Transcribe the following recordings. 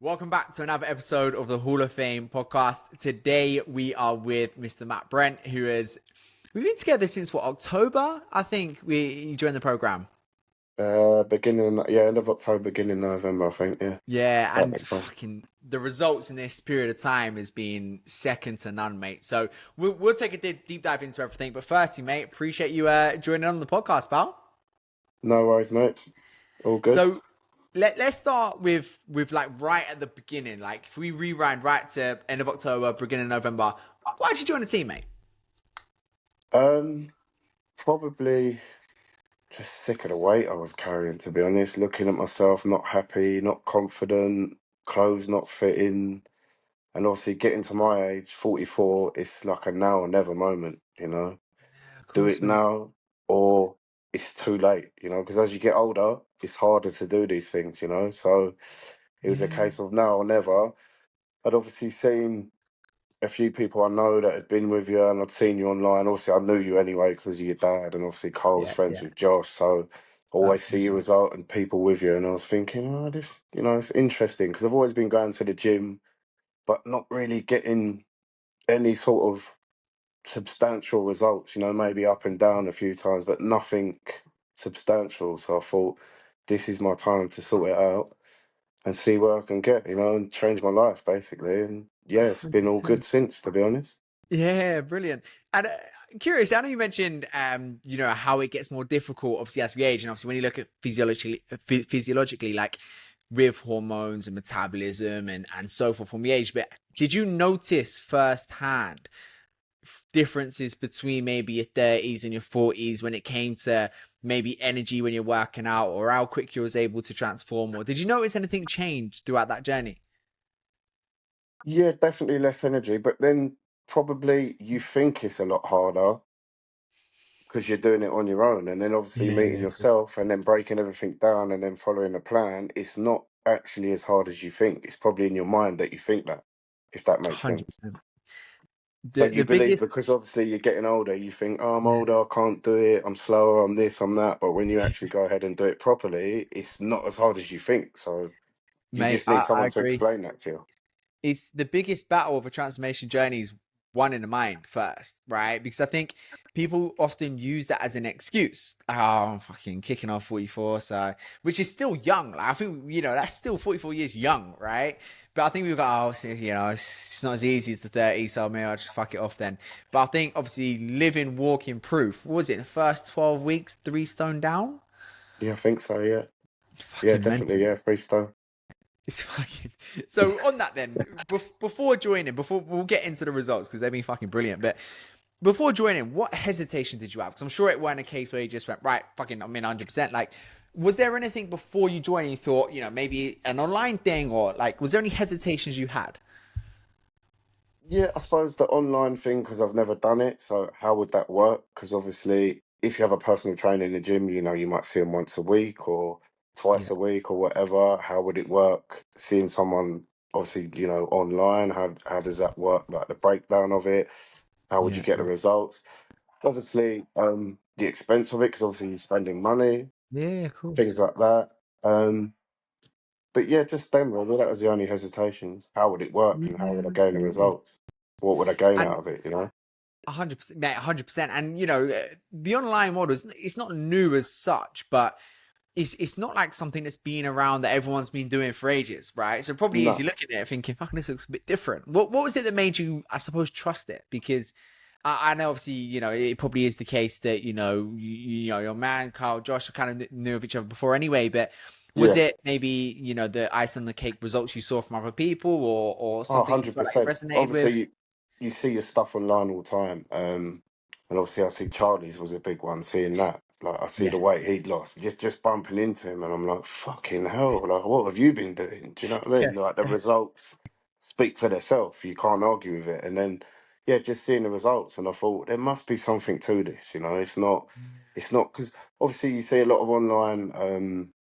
Welcome back to another episode of the Hall of Fame podcast. Today we are with Mr. Matt Brent, we've been together since October? I think you joined the program. End of October, beginning November, I think. Yeah, Yeah, about and that time. fucking the results in this period of time has been second to none, mate. So we'll take a deep dive into everything. But firstly, mate, appreciate you joining on the podcast, pal. No worries, mate. All good. So let's start with like right at the beginning. Like if we rewind right to end of October, beginning of November, why did you join the team, mate? Um, Probably just sick of the weight I was carrying, to be honest. Looking at myself, not happy, not confident, clothes not fitting, and obviously getting to my age, 44, it's like a now or never moment. Yeah, of Do course, it mate. now or it's too late. Because as you get older, it's harder to do these things. So it was a Yeah, case of now or never. I'd obviously seen a few people I know that had been with you, and I'd seen you online. Obviously, I knew you anyway because of your dad, and obviously Carl was yeah, friends yeah, with Josh, so always see you absolutely. result and people with you. And I was thinking, oh, this, it's interesting because I've always been going to the gym, but not really getting any sort of substantial results. Maybe up and down a few times, but nothing substantial. So I thought, this is my time to sort it out and see where I can get, and change my life basically. And yeah, it's been all good 100%. since, to be honest. Yeah, brilliant. And curious, I know you mentioned, how it gets more difficult, obviously, as we age, and obviously when you look at physiologically, like with hormones and metabolism and so forth from the age. But did you notice firsthand differences between maybe your 30s and your 40s when it came to maybe energy when you're working out, or how quick you was able to transform? Or did you notice anything change throughout that journey? Yeah, definitely less energy, but then probably you think it's a lot harder because you're doing it on your own. And then obviously meeting Yeah, yourself and then breaking everything down and then following a plan, it's not actually as hard as you think. It's probably in your mind that you think that, if that makes sense. 100%. So The you the believe biggest because obviously you're getting older, you think, oh, I'm Yeah, older, I can't do it, I'm slower, I'm this, I'm that. But when you actually go ahead and do it properly, it's not as hard as you think. So you mate, just need I someone to agree. explain that to you. It's the biggest battle of a transformation journey is one in the mind first, right? Because I think people often use that as an excuse. Oh, I'm fucking kicking off 44, so which is still young. Like I think that's still 44 years young, right? But I think we've got it's not as easy as the 30, so maybe I'll just fuck it off then. But I think obviously living, walking proof. What was it? The first 12 weeks, 3 stone down. Yeah, I think so, yeah. Yeah, Fucking definitely, mental. yeah, freestyle. It's fucking so on that then. Before joining, before we'll get into the results because they've been fucking brilliant. But before joining, what hesitation did you have? Because I'm sure it wasn't a case where you just went right, fucking, I'm in 100%. Like, was there anything before you joined you thought, maybe an online thing, or like, was there any hesitations you had? Yeah, I suppose the online thing, because I've never done it. So how would that work? Because obviously, if you have a personal trainer in the gym, you might see them once a week or twice Yeah, a week or whatever. How would it work? Seeing someone, obviously, online, how does that work? Like the breakdown of it, how would you yeah, get the results? Obviously, the expense of it, because obviously you're spending money, yeah, of things course. like that. But yeah, just them really. That was the only hesitations. How would it work and how Yeah, would I gain the absolutely. results? What would I gain And out of it? 100%, mate, 100%. And the online model is it's not new as such, but it's not like something that's been around that everyone's been doing for ages, right? So probably is No. you looking at it thinking, fucking, this looks a bit different. What was it that made you, I suppose, trust it? Because I know obviously, it probably is the case that, your man, Carl, Josh kind of knew of each other before anyway, but was Yeah. it maybe, the ice on the cake results you saw from other people, or Oh, something you felt like you 100%. resonated Obviously, with? you see your stuff online all the time. And obviously, I see Charlie's was a big one, seeing that. Like, I see Yeah. the weight he'd lost, just bumping into him, and I'm like, fucking hell, like, what have you been doing? Do you know what I Yeah. mean? Like, the results speak for themselves. You can't argue with it. And then, yeah, just seeing the results, and I thought, there must be something to this. It's not, because obviously you see a lot of online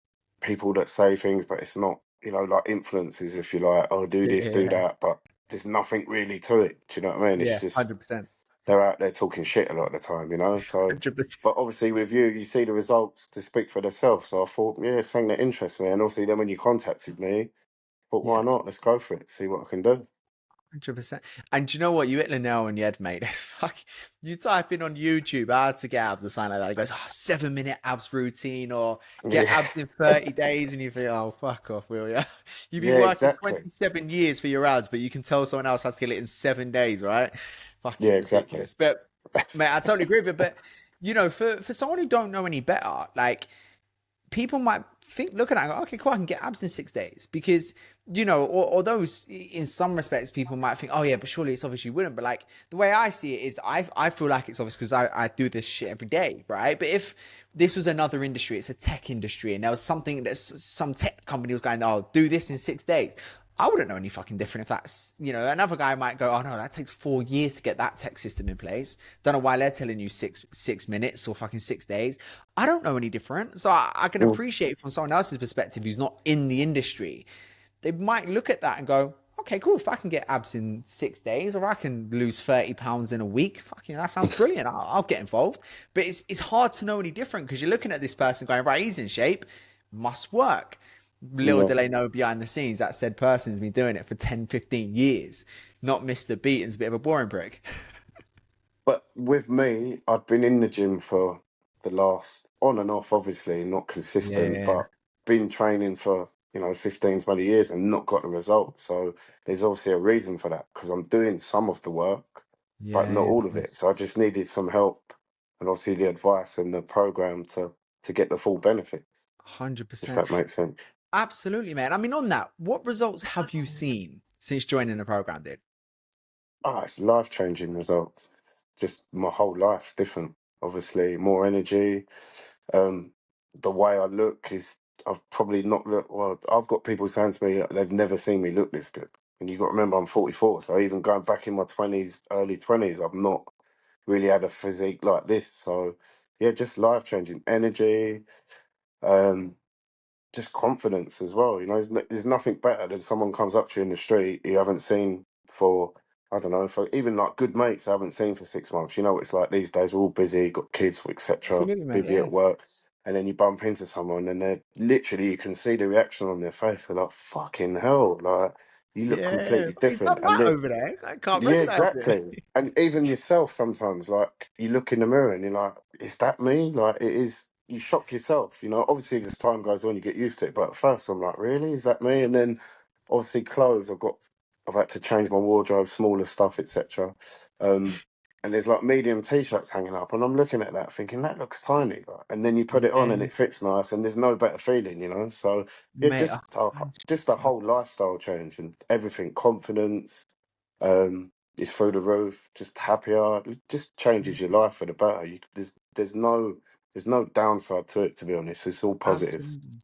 people that say things, but it's not, like influencers, if you like, oh, do this, do Yeah. that, but there's nothing really to it. Do you know what I mean? It's Yeah. just 100%. they're out there talking shit a lot of the time. So, 100%. but obviously with you see the results to speak for themselves. So I thought, yeah, it's something that interests me. And obviously then when you contacted me, Thought, Yeah. why not? Let's go for it. See what I can do. 100%. And do you know what? You hit the nail on the head, mate. It's fuck. You type in on YouTube how to get abs or something like that. It goes, 7 minute abs routine or get Yeah, abs in 30 days. And you think, oh, fuck off, will you? You've been yeah, working exactly. 27 years for your abs, but you can tell someone else has to get it in 7 days, right? Yeah, Fucking exactly. ridiculous. But, mate, I totally agree with it. But, for someone who don't know any better, like, people might look at that and go, okay, cool, I can get abs in 6 days because, although in some respects people might think, oh yeah, but surely it's obvious you wouldn't. But like the way I see it is, I feel like it's obvious because I do this shit every day, right? But if this was another industry, it's a tech industry, and there was something that some tech company was going, oh, do this in 6 days. I wouldn't know any fucking different if that's, another guy might go, oh no, that takes 4 years to get that tech system in place. Don't know why they're telling you six minutes or fucking 6 days. I don't know any different. So I can Mm. appreciate from someone else's perspective who's not in the industry. They might look at that and go, okay, cool. If I can get abs in 6 days or I can lose 30 pounds in a week, fucking, that sounds brilliant. I'll get involved. But it's hard to know any different because you're looking at this person going, right, he's in shape, must work. Little Yeah. do they know behind the scenes that said person's been doing it for 10, 15 years, not missed a beat and's a bit of a boring prick. But with me, I've been in the gym for the last on and off, obviously, not consistent, Yeah, but been training for, 15, 20 years and not got the result. So there's obviously a reason for that because I'm doing some of the work, but yeah, not yeah, all of of it. course. So I just needed some help and obviously the advice and the program to get the full benefits, if 100%. that makes sense. Absolutely, man. I mean, on that, what results have you seen since joining the program, dude? Ah, it's life-changing results. Just my whole life's different. Obviously, more energy. Um, the way I look is I've probably not look well. I've got people saying to me they've never seen me look this good. And you got to remember I'm 44, so even going back in my 20s, early 20s, I've not really had a physique like this. So yeah, just life-changing energy. Um, just confidence as well. There's nothing better than someone comes up to you in the street you haven't seen for, I don't know, for even like good mates I haven't seen for 6 months. You know what it's like these days. We're all busy, got kids, etc. Absolutely, mate. Busy Yeah. at work, and then you bump into someone, and they're literally you can see the reaction on their face. They're like, "Fucking hell!" Like you look Yeah. completely Is that different, and Matt they over there? I can't yeah, recognize it. exactly. And even yourself sometimes, like you look in the mirror and you're like, is that me? Like it is, you shock yourself, Obviously, as time goes on, you get used to it. But at first, I'm like, really? Is that me? And then obviously, clothes, I've had to change my wardrobe, smaller stuff, etc. Um, and there's like medium t-shirts hanging up, and I'm looking at that thinking, that looks tiny. Like, and then you put it on and Yeah, it fits nice, and there's no better feeling. So yeah, mate, just a 100%. whole lifestyle change and everything, confidence is through the roof. Just happier. It just changes your life for the better. There's no downside to it. To be honest, it's all positives. Absolutely.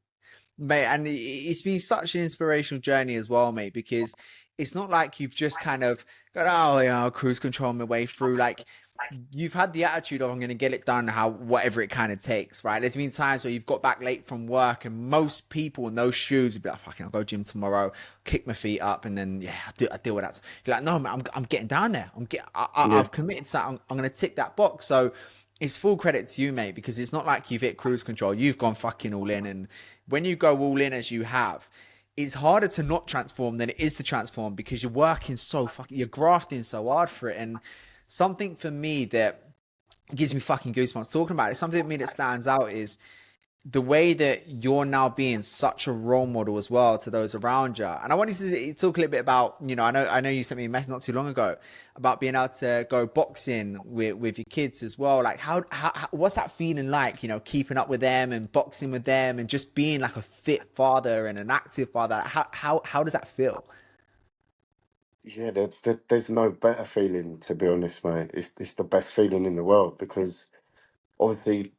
Mate, and it's been such an inspirational journey as well, mate, because it's not like you've just kind of got, oh, yeah, I'll cruise control my way through. Like, you've had the attitude of, I'm going to get it done how, whatever it kind of takes, right? There's been times where you've got back late from work, and most people in those shoes would be like, fucking, I'll go gym tomorrow, kick my feet up, and then, yeah, I deal with that. You're like, no, man, I'm getting down there. Yeah, I've committed to that. I'm going to tick that box. So, it's full credit to you, mate, because it's not like you've hit cruise control. You've gone fucking all in. And when you go all in as you have, it's harder to not transform than it is to transform because you're working so fucking, you're grafting so hard for it. And something for me that gives me fucking goosebumps talking about it, something for me that stands out is the way that you're now being such a role model as well to those around you. And I wanted to talk a little bit about, I know you sent me a message not too long ago about being able to go boxing with your kids as well. Like how what's that feeling like, keeping up with them and boxing with them and just being like a fit father and an active father? How does that feel? yeah. There's no better feeling, to be honest, mate. It's the best feeling in the world because obviously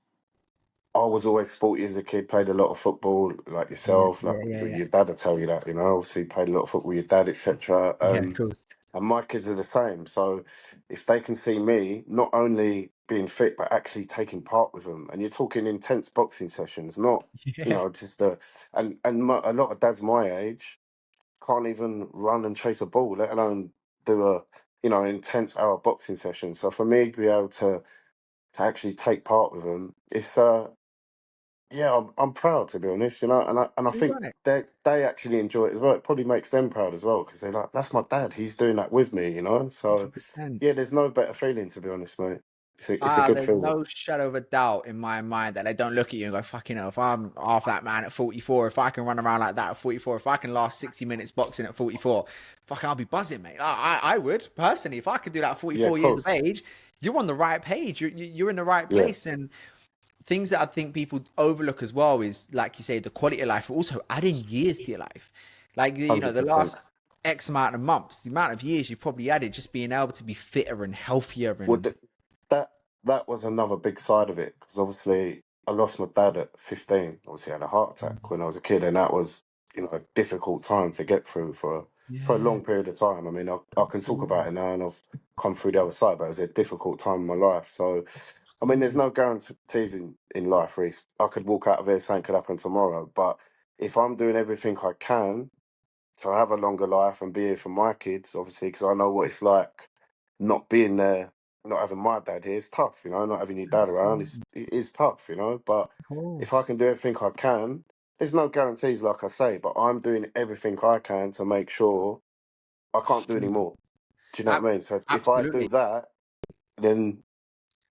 I was always sporty as a kid, played a lot of football, like Yeah, yourself, like yeah, yeah, yeah. your dad will tell you that, obviously played a lot of football with your dad, etc. Yeah, of course. And my kids are the same. So if they can see me not only being fit, but actually taking part with them, and you're talking intense boxing sessions, not, Yeah. just a lot of dads my age can't even run and chase a ball, let alone do an intense hour boxing session. So for me to be able to actually take part with them, yeah, I'm proud to be honest, you know, and I think Right. they actually enjoy it as well. It probably makes them proud as well because they're like, that's my dad. He's doing that with me, you know. So 100%. yeah, there's no better feeling to be honest, mate. It's a Ah, good there's feeling. no shadow of a doubt in my mind that they don't look at you and go, fucking hell, if I'm half that man at 44, if I can run around like that at 44, if I can last 60 minutes boxing at 44, fucking I'll be buzzing, mate. I would, personally, if I could do that at Yeah, of 44 years of course. age, you're on the right page. You're in the right Yeah, place. And things that I think people overlook as well is, like you say, the quality of life, but also adding years to your life. Like, the 100%. last X amount of months, the amount of years you've probably added just being able to be fitter and healthier Well, and that that was another big side of it because obviously I lost my dad at 15. Obviously, I had a heart attack when I was a kid, and that was a difficult time to get through for a yeah, long period of time. I mean, I can talk about absolutely. it now, and I've come through the other side, but it was a difficult time in my life. So, I mean, there's Absolutely. no guarantees in life, Reese. I could walk out of here, something could happen tomorrow, but if I'm doing everything I can to have a longer life and be here for my kids, obviously, because I know what it's like not being there, not having my dad here. It's tough, not having your dad around. Absolutely. It is tough, But Of if I course. can do everything I can, there's no guarantees, like I say, but I'm doing everything I can to make sure I can't do any more. Do you know what Ab- I mean? So if I do Absolutely. that, then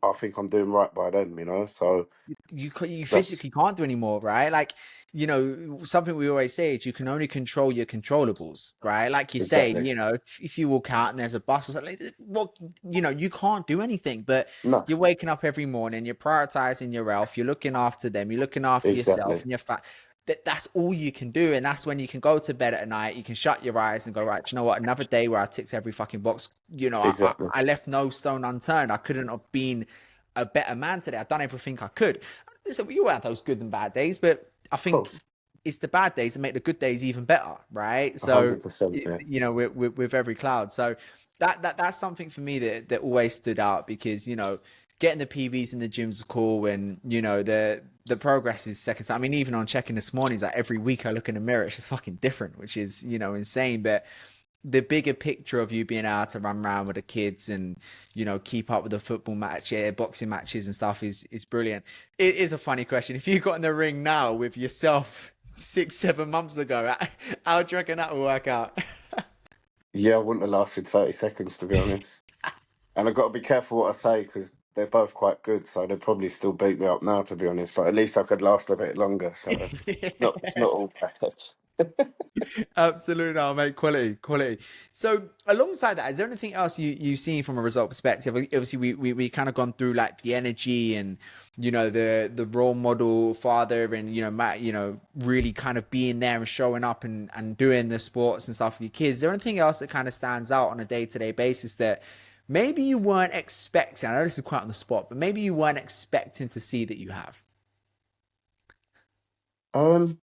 I think I'm doing right by them, So You that's physically can't do anymore, right? Like, something we always say is you can only control your controllables, right? Like you say, exactly. if you walk out and there's a bus or something, well, you can't do anything, but No, you're waking up every morning, you're prioritizing your health, you're looking after them, you're looking after yourself exactly. and your fat. That's all you can do. And that's when you can go to bed at night, you can shut your eyes and go, right, do you know what? Another day where I ticked every fucking box. Exactly. Of I left no stone unturned. I couldn't have been a better man today. I've done everything I could. So we all have those good and bad days, but I think course. it's the bad days that make the good days even better, right? So 100%. Yeah. with every cloud. So that's something for me that always stood out because getting the PBs in the gyms are cool, and the progress is second. I mean, even on checking this morning, it's like every week I look in the mirror, it's just fucking different, which is insane. But the bigger picture of you being able to run around with the kids and keep up with the football match, boxing matches and stuff is brilliant. It is a funny question. If you got in the ring now with yourself 6 7 months ago, how do you reckon that will work out? Yeah, I wouldn't have lasted 30 seconds, to be honest. And I've got to be careful what I say because they're both quite good, so they'd probably still beat me up now, to be honest. But at least I could last a bit longer, so it's not all bad. Absolutely, no, mate. Quality, quality. So, alongside that, is there anything else you've seen from a result perspective? Obviously, we kind of gone through like the energy and the role model father, and Matt, really kind of being there and showing up and doing the sports and stuff for your kids. Is there anything else that kind of stands out on a day-to-day basis that maybe you weren't expecting? I know this is quite on the spot, but maybe you weren't expecting to see that you have. um,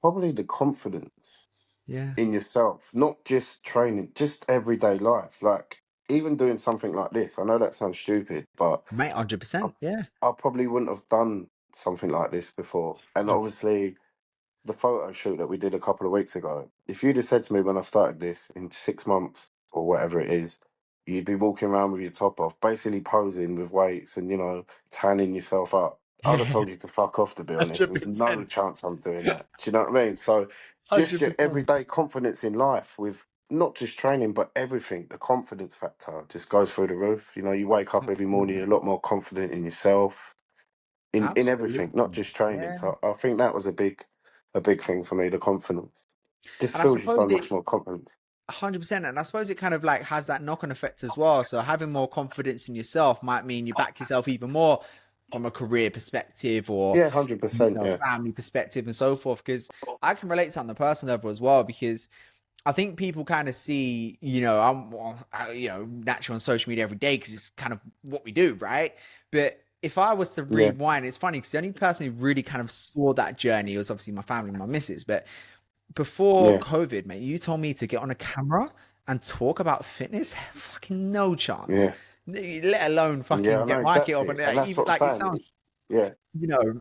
Probably the confidence Yeah, in yourself, not just training, just everyday life. Like even doing something like this. I know that sounds stupid, but mate, I, 100%. Yeah. I probably wouldn't have done something like this before. And obviously, the photo shoot that we did a couple of weeks ago, if you'd have said to me when I started this in 6 months or whatever it is, you'd be walking around with your top off, basically posing with weights and, tanning yourself up. I would have told you to fuck off, to be honest. There's no 100%. chance I'm doing that. Do you know what I mean? So just your 100%. everyday confidence in life with not just training, but everything, the confidence factor just goes through the roof. You wake up every morning, Absolutely. you're a lot more confident in yourself in everything, not Absolutely. just training. Yeah. So I think that was a big thing for me, the confidence. Just And I fills you suppose so it much more confidence. 100%. And I suppose it kind of like has that knock on effect as well. So having more confidence in yourself might mean you back yourself even more from a career perspective or, Yeah, 100%. Yeah. family perspective and so forth. Because I can relate to that on the personal level as well, because I think people kind of see, I'm, well, natural on social media every day because it's kind of what we do, right? But if I was to Yeah. rewind, it's funny because the only person who really kind of saw that journey was obviously my family, my missus. But before Yeah. COVID, mate, you told me to get on a camera and talk about fitness. Fucking no chance. Yeah. Let alone Yeah, fucking I know get my kit off exactly. and And that's even what I'm like it saying. sounds, Yeah. you know,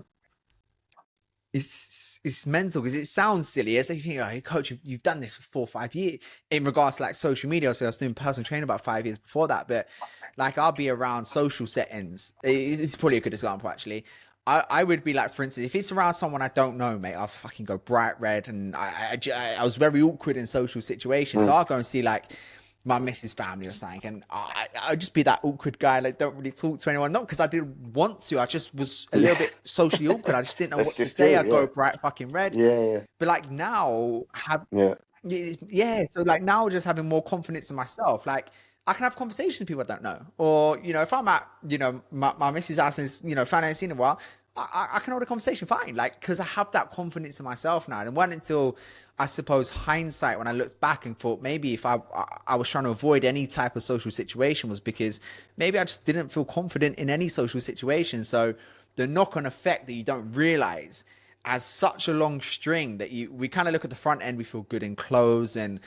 it's mental because it sounds silly. It's like you think, oh, hey, coach, you've done this for 4 or 5 years in regards to like social media. So I was doing personal training about 5 years before that, but like I'll be around social settings. It's probably a good example actually. I would be like, for instance, if it's around someone I don't know, mate, I'll fucking go bright red, and I was very awkward in social situations, so Mm. I'll go and see like my missus' family or something, and I'd just be that awkward guy, like don't really talk to anyone, not because I didn't want to, I just was a little Yeah, bit socially awkward, I just didn't know that's what to just say, you. I'd go Yeah, bright fucking red, yeah, but like now, have yeah, yeah, so like now just having more confidence in myself, like I can have conversations with people I don't know. Or, if I'm at, my missus house and it's, fan I ain't seen in a while, I can hold a conversation fine. Like, because I have that confidence in myself now. And it wasn't until, I suppose, hindsight when I looked back and thought maybe if I was trying to avoid any type of social situation was because maybe I just didn't feel confident in any social situation. So the knock on effect that you don't realize as such a long string that we kind of look at the front end, we feel good in clothes. And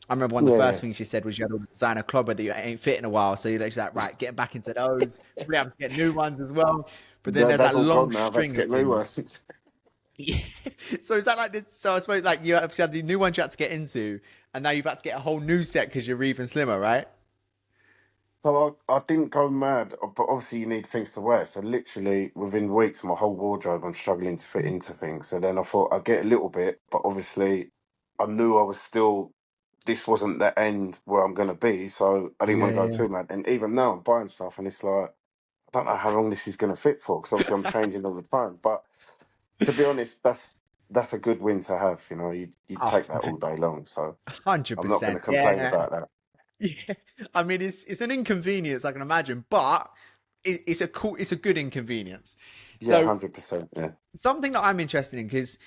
I remember one of the first yeah. things she said was you had all the designer clothes that you ain't fit in a while. So you're like, right, getting back into those, probably having to get new ones as well. But then there's That's that all long gone now. I've had to string of get new things. ones. Yeah. So is that like this? So I suppose like you obviously had the new ones you had to get into, and now you've had to get a whole new set because you're even slimmer, right? So I didn't go mad, but obviously you need things to wear. So literally within weeks, my whole wardrobe, I'm struggling to fit into things. So then I thought I'd get a little bit, but obviously I knew I was still, this wasn't the end where I'm going to be. So I didn't Yeah, want to go yeah. too mad. And even now I'm buying stuff and it's like, I don't know how long this is going to fit for because obviously I'm changing all the time. But to be honest, that's a good win to have. You Oh, take that all day long. So I'm not going to 100%. complain Yeah. about that. Yeah, I mean it's an inconvenience I can imagine, but it's a good inconvenience. Yeah, So 100%. Yeah. something that I'm interested in because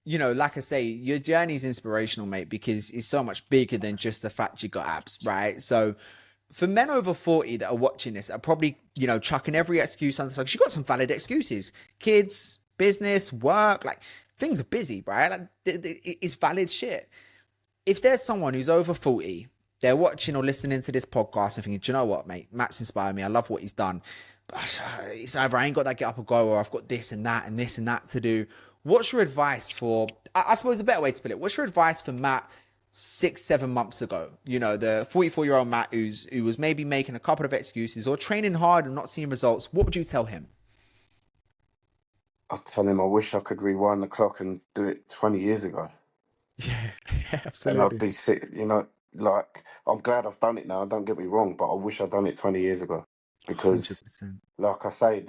like I say, your journey is inspirational, mate, because it's so much bigger than just the fact you got abs, right? So for men over 40 that are watching this, are probably chucking every excuse on the side. You got some valid excuses, kids, business, work, like things are busy, right? Like it's valid shit. If there's someone who's over 40, they're watching or listening to this podcast and thinking, do you know what, mate? Matt's inspired me. I love what he's done. But it's either I ain't got that get up and go, or I've got this and that and this and that to do. What's your advice for, I suppose a better way to put it, what's your advice for Matt 6, 7 months ago? The 44-year-old Matt who was maybe making a couple of excuses or training hard and not seeing results. What would you tell him? I tell him I wish I could rewind the clock and do it 20 years ago. Yeah, yeah, And I'd absolutely. be sick, like, I'm glad I've done it now, don't get me wrong, but I wish I'd done it 20 years ago. Because, 100%. like I say,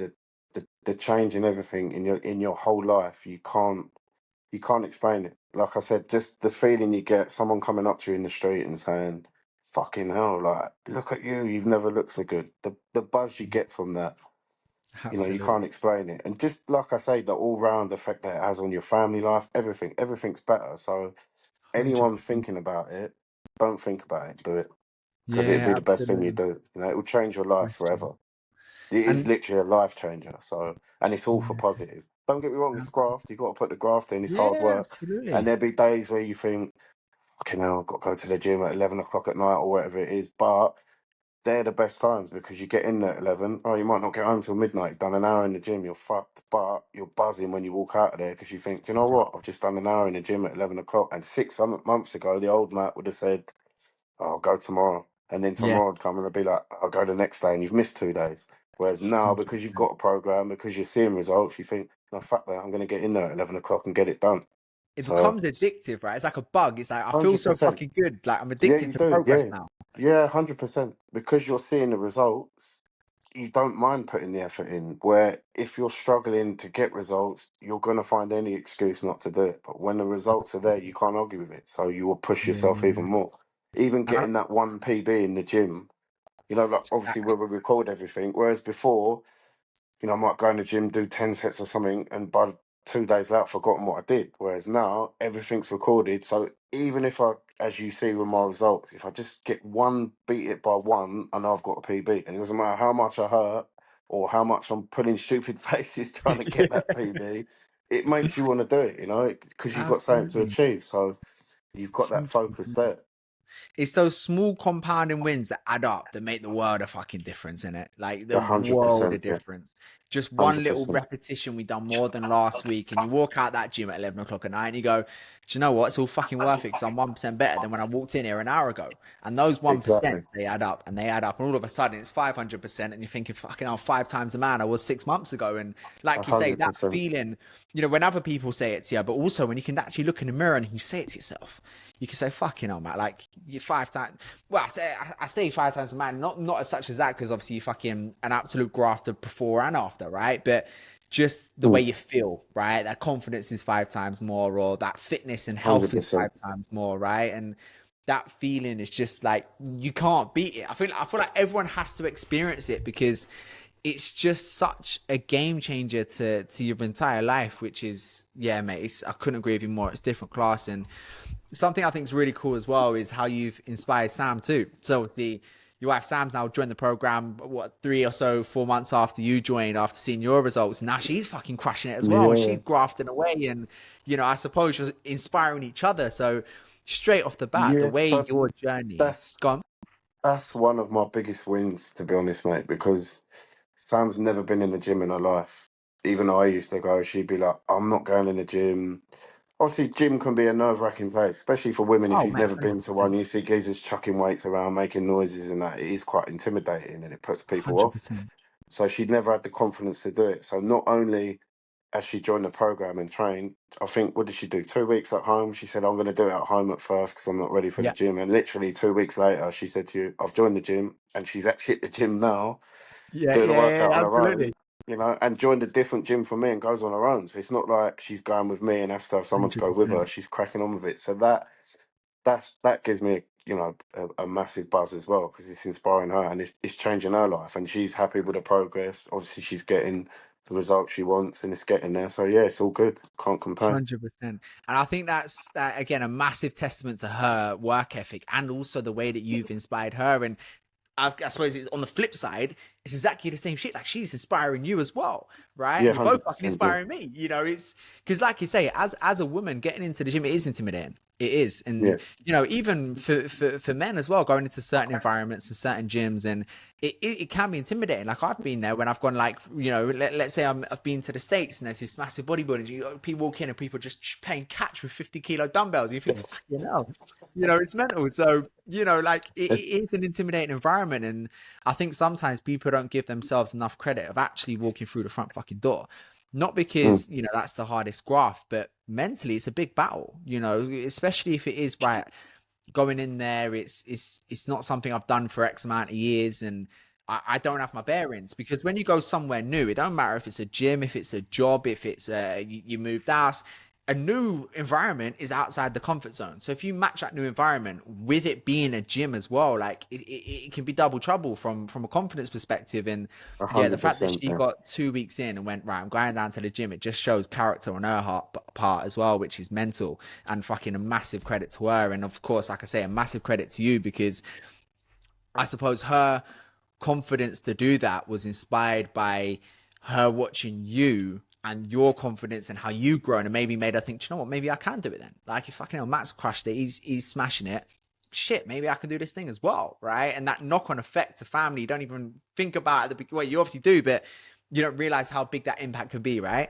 the change in everything in your whole life, you can't explain it. Like I said, just the feeling you get, someone coming up to you in the street and saying, fucking hell, like, look at you, you've never looked so good. The buzz you get from that, you can't Absolutely. explain it. And just like I say, the all round effect that it has on your family life, everything's better. So anyone 100%. thinking about it, don't think about it, do it. Because it'd Yeah, be the best thing you absolutely. do. It will change your life forever. It is And literally a life changer. So, and it's all for yeah, positive. Don't get me wrong, it's absolutely. graft. You've got to put the graft in, it's hard Yeah, work. And absolutely. there'll be days where you think, fucking hell, I've got to go to the gym at 11 o'clock at night or whatever it is. But they're the best times because you get in there at 11. Oh, you might not get home till midnight. You've done an hour in the gym, you're fucked. But you're buzzing when you walk out of there because you think, do you know what? I've just done an hour in the gym at 11 o'clock. And 6 months ago, the old Matt would have said, oh, I'll go tomorrow. And then Yeah, tomorrow would come and I'd be like, I'll go the next day. And you've missed 2 days. Whereas now, because you've 100%. got a program, because you're seeing results, you think, no, fuck that. I'm going to get in there at 11 o'clock and get it done. It So, becomes addictive, right? It's like a bug. It's like I feel so 100%. fucking good. Like I'm Yeah, addicted you to do. progress Yeah. now. Yeah, 100%. Because you're seeing the results, you don't mind putting the effort in. Where if you're struggling to get results, you're going to find any excuse not to do it. But when the results are there, you can't argue with it. So you will push Yeah, yourself even more. Even and getting that one PB in the gym, like obviously where we record everything. Whereas before, I might go in the gym, do 10 sets or something, and by 2 days later, I've forgotten what I did. Whereas now, everything's recorded. So even if I, as you see with my results, if I just get one, beat it by one, I know I've got a PB. And it doesn't matter how much I hurt or how much I'm putting stupid faces trying to get that PB, it makes you want to do it, because you've got something to absolutely, achieve. So you've got that focus 100%. there. It's those small compounding wins that add up that make the world a fucking difference in it. Like the A hundred world of percent, yeah, difference. Just one hundred little percent. repetition we done more than last week, and you walk out that gym at 11 o'clock at night and you go, do you know what? It's all fucking worth it because I'm 1% better than when I walked in here an hour ago. And those Exactly, 1%, they add up and they add up. And all of a sudden it's 500%. And you're thinking, fucking, I'm 5 times the man I was 6 months ago. And a like you say, hundred that percent. feeling, when other people say it to you, but also when you can actually look in the mirror and you say it to yourself, you can say, "Fucking hell, man! Like you're 5 times." Well, I say 5 times a man, not as such as that, because obviously you fucking an absolute grafter before and after, right? But just the way Mm, you feel, right? That confidence is 5 times more, or that fitness and health hundred is five percent. times more, right? And that feeling is just like you can't beat it. I feel like everyone has to experience it because it's just such a game changer to your entire life, which is, yeah, mate. I couldn't agree with you more. It's different class. And something I think is really cool as well is how you've inspired Sam too. So your wife Sam's now joined the program, what, 3 or so 4 months after you joined, after seeing your results. Now she's fucking crushing it as well, and she's Yeah, grafting away. And I suppose you're inspiring each other. So straight off the bat, the yeah. way So your journey that's gone. that's one of my biggest wins, to be honest, mate. Because Sam's never been in the gym in her life. Even though I used to go, she'd be like, "I'm not going in the gym." Obviously, gym can be a nerve-wracking place, especially for women. If Oh you've mate, never been to 100%, one, you see geezers chucking weights around, making noises, and that it is quite intimidating, and it puts people hundred off. percent. So she'd never had the confidence to do it. So not only as she joined the program and trained, I think, what did she do? 2 weeks at home. She said, I'm going to do it at home at first because I'm not ready for the Yeah, gym. And literally 2 weeks later, she said to you, I've joined the gym. And she's actually at the gym now, yeah, doing a yeah, workout yeah, on her own, absolutely, and joined a different gym from me and goes on her own. So it's not like she's going with me and has to have someone to hundred go with her. percent. She's cracking on with it. So that gives me, a massive buzz as well because it's inspiring her and it's changing her life and she's happy with the progress. Obviously, she's getting the results she wants and it's getting there. So yeah, it's all good. Can't complain. 100%. And I think that's that again a massive testament to her work ethic and also the way that you've inspired her. And I suppose it's on the flip side, it's exactly the same shit. Like she's inspiring you as well, right? Yeah, And you're both hundred fucking percent. Yeah, inspiring me. It's because, like you say, as a woman getting into the gym, it is intimidating. It is, and yeah, even for men as well, going into certain environments and certain gyms, and it can be intimidating. Like I've been there when I've gone, like let's say I've been to the States and there's this massive bodybuilding. People walk in and people just playing catch with 50 kilo dumbbells. You think, fucking hell, it's mental. So like it is an intimidating environment, and I think sometimes people don't give themselves enough credit of actually walking through the front fucking door. Not Mm, because, that's the hardest graft, but mentally it's a big battle, especially if it is right going in there. It's not something I've done for X amount of years and I don't have my bearings because when you go somewhere new, it don't matter if it's a gym, if it's a job, if it's you moved house, a new environment is outside the comfort zone. So if you match that new environment with it being a gym as well, like it can be double trouble from a confidence perspective. And a yeah, the hundred fact that percent. she Yeah, got 2 weeks in and went, right, I'm going down to the gym, it just shows character on her part as well, which is mental, and fucking a massive credit to her. And of course, like I say, a massive credit to you because I suppose her confidence to do that was inspired by her watching you and your confidence and how you've grown, and maybe made her think, you know what, maybe I can do it then. Like if fucking hell, Matt's crushed it, he's smashing it. Shit, maybe I can do this thing as well, right? And that knock-on effect to family, you don't even think about it. Well, you obviously do, but you don't realize how big that impact could be, right?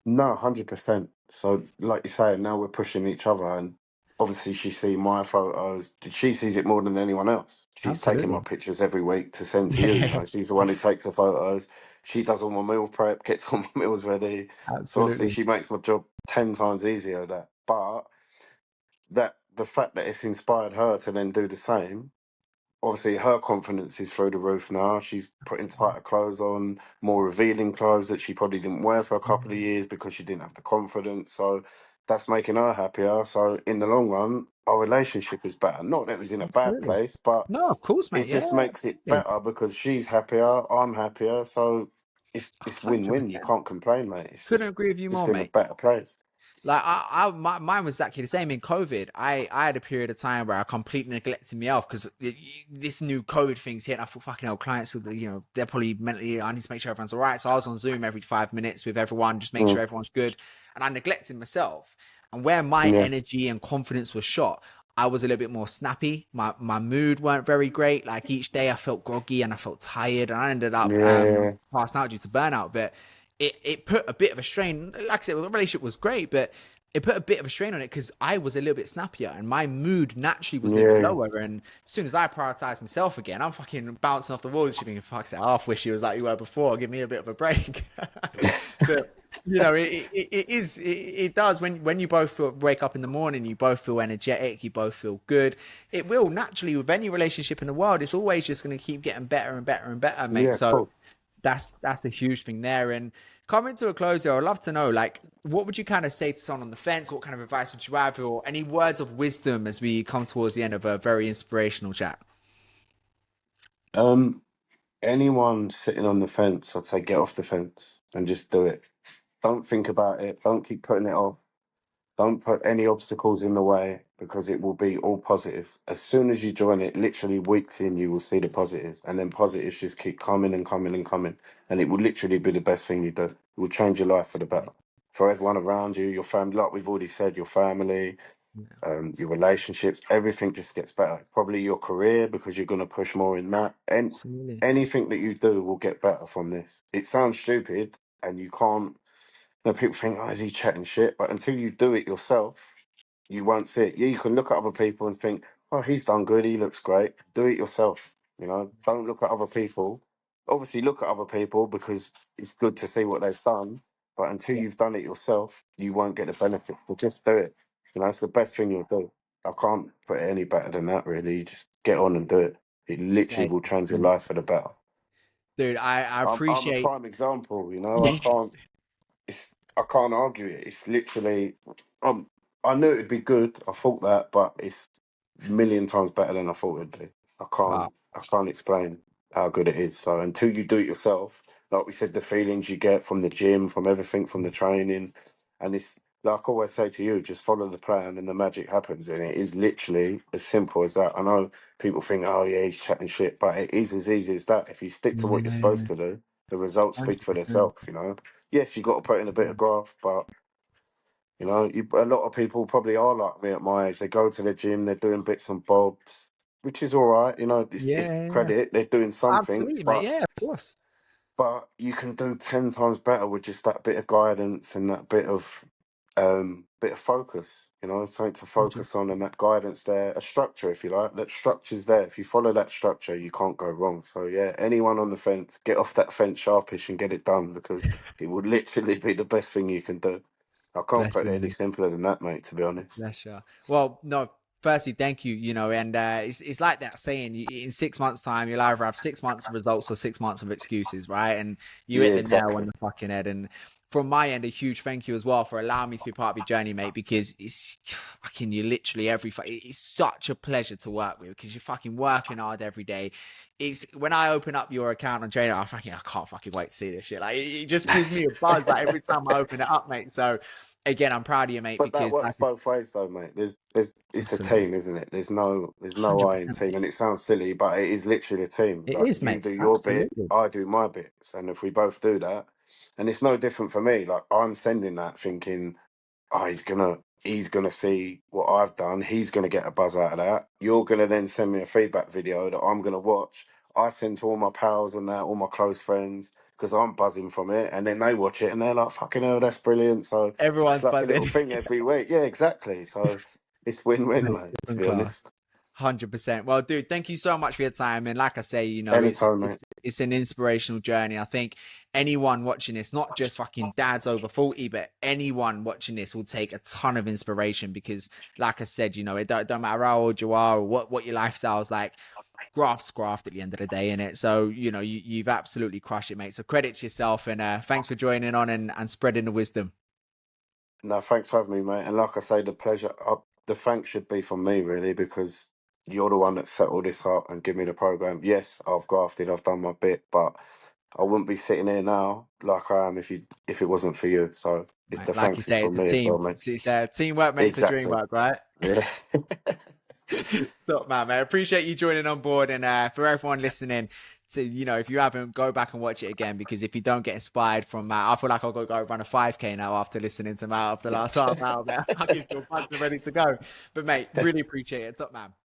no, 100%. So, like you say, now we're pushing each other, and obviously, she see my photos. She sees it more than anyone else. She's taking my Absolutely. pictures every week to send to you. You Yeah, know, she's the one who takes the photos. She does all my meal prep, gets all my meals ready. So obviously, absolutely. she makes my job 10 times easier. But the fact that it's inspired her to then do the same, obviously her confidence is through the roof now. She's putting tighter clothes on, more revealing clothes that she probably didn't wear for a couple of years because she didn't have the confidence. So that's making her happier. So in the long run, our relationship is better. Not that it was in a bad Absolutely. place, but No, of course, it mate. just Yeah, makes it absolutely. better because she's happier, I'm happier. So it's win-win. You 100%. can't complain, mate. It's Couldn't just agree with you just more, in a mate. better place. Like mine was exactly the same in COVID. I had a period of time where I completely neglected my health because this new COVID thing's hit. And I thought, fucking hell, clients, they're probably mentally. I need to make sure everyone's all right. So I was on Zoom every 5 minutes with everyone, just make Mm, sure everyone's good. And I neglected myself. And where my yeah. energy and confidence was shot, I was a little bit more snappy. My mood weren't very great. Like each day I felt groggy and I felt tired and I ended up Yeah, passing out due to burnout. But it put a bit of a strain. Like I said, the relationship was great, but it put a bit of a strain on it because I was a little bit snappier and my mood naturally was a little bit yeah, lower. And as soon as I prioritized myself again, I'm fucking bouncing off the walls. She thinking, fuck it, I half wish you was like you were before. Give me a bit of a break. But you know, it does when you both wake up in the morning, you both feel energetic, you both feel good. It will naturally with any relationship in the world. It's always just going to keep getting better and better and better, mate. yeah, So cool. that's the huge thing there. And coming to a close here, I'd love to know, like, what would you kind of say to someone on the fence? What kind of advice would you have, or any words of wisdom as we come towards the end of a very inspirational chat? Um, anyone sitting on the fence, I'd say get off the fence and just do it. Don't think about it. Don't keep putting it off. Don't put any obstacles in the way because it will be all positives. As soon as you join it, literally weeks in, you will see the positives, and then positives just keep coming and coming and coming, and it will literally be the best thing you do. It will change your life for the better. For everyone around you, your family, like we've already said, your family, Yeah, your relationships, everything just gets better. Probably your career because you're going to push more in that, and absolutely. anything that you do will get better from this. It sounds stupid, and you can't. People think, "Oh, is he chatting shit?" But until you do it yourself, you won't see it. Yeah, you can look at other people and think, "Oh, he's done good. He looks great." Do it yourself. You know, don't look at other people. Obviously, look at other people because it's good to see what they've done. But until Yeah, you've done it yourself, you won't get the benefit. So just do it. You know, it's the best thing you'll do. I can't put it any better than that. Really, you just get on and do it. It literally mate, will change your absolutely. life for the better. Dude, I I'm a appreciate. prime example. You know, I can't argue it. It's literally, um, I knew it'd be good. I thought that, but it's a million times better than I thought it'd be. Wow. I can't explain how good it is. So until you do it yourself, like we said, the feelings you get from the gym, from everything, from the training, and it's like I always say to you, just follow the plan and the magic happens. And it is literally as simple as that. I know people think, oh yeah, he's chatting shit, but it is as easy as that. If you stick to what you're supposed Yeah, to do, the results speak for 100%. themselves. You know. Yes, you've got to put in a bit of graft, but you know, a lot of people probably are like me at my age. They go to the gym, they're doing bits and bobs, which is all right. You know, it's Yeah, yeah. credit, they're doing something, Absolutely, mate. Yeah, of course. but you can do 10 times better with just that bit of guidance and that bit of focus. You know, something to 100. focus on and that guidance there, a structure, if you like. That structure's there. If you follow that structure, you can't go wrong. So yeah, anyone on the fence, get off that fence sharpish and get it done because it would literally be the best thing you can do. I can't Bless put you, it any mate. simpler than that, mate. To be honest. Bless you. Well, no, firstly, thank you, you know, and it's like that saying, in 6 months' time, you'll either have 6 months of results or 6 months of excuses, right? And you Yeah, hit the nail on exactly. the fucking head. And from my end, a huge thank you as well for allowing me to be part of your journey, mate, because it's fucking you literally it's such a pleasure to work with because you're fucking working hard every day. It's when I open up your account on Trainer, I can't fucking wait to see this shit. Like it just gives me a buzz like every time I open it up, mate. So again, I'm proud of you, mate, But that because works like it's both ways, though, mate. It's a absolutely team, isn't it? There's no I in 100%, team, mate. and it sounds silly, but it is literally a team. It Like is, you mate. do your bit, Absolutely. I do my bits, and if we both do that, and it's no different for me. Like I'm sending that thinking, oh, he's gonna see what I've done. He's gonna get a buzz out of that. You're gonna then send me a feedback video that I'm gonna watch. I send to all my pals and that, all my close friends, because I'm buzzing from it, and then they watch it and they're like, "Fucking hell, that's brilliant!" So it's Everyone's like a buzzing. little thing every week. Yeah, exactly. So it's win-win, Mate, mate. To different be class. honest, 100%. Well, dude, thank you so much for your time. And like I say, you know, anytime, mate. it's an inspirational journey. I think anyone watching this, not just fucking dads over 40, but anyone watching this will take a ton of inspiration because, like I said, you know, it don't matter how old you are or what your lifestyle is like. Graft's graft at the end of the day, in it. So, you know, you've absolutely crushed it, mate. So credit to yourself and thanks for joining on and spreading the wisdom. No, thanks for having me, mate. And like I say, the thanks should be from me, really, because you're the one that set all this up and give me the program. Yes, I've grafted, I've done my bit, but I wouldn't be sitting here now like I am if it wasn't for you. So it's Right? the Like you thanks is say, it's from a me as well, team. mate. It's teamwork makes the dream Exactly. work, right? Yeah. So, man, I appreciate you joining on board. And for everyone listening, So, if you haven't, go back and watch it again, because if you don't get inspired from Matt, I feel like I'll go run a 5K now after listening to Matt after the last half hour, man. I can feel buzzed and ready to go. But mate, really appreciate it. Top man.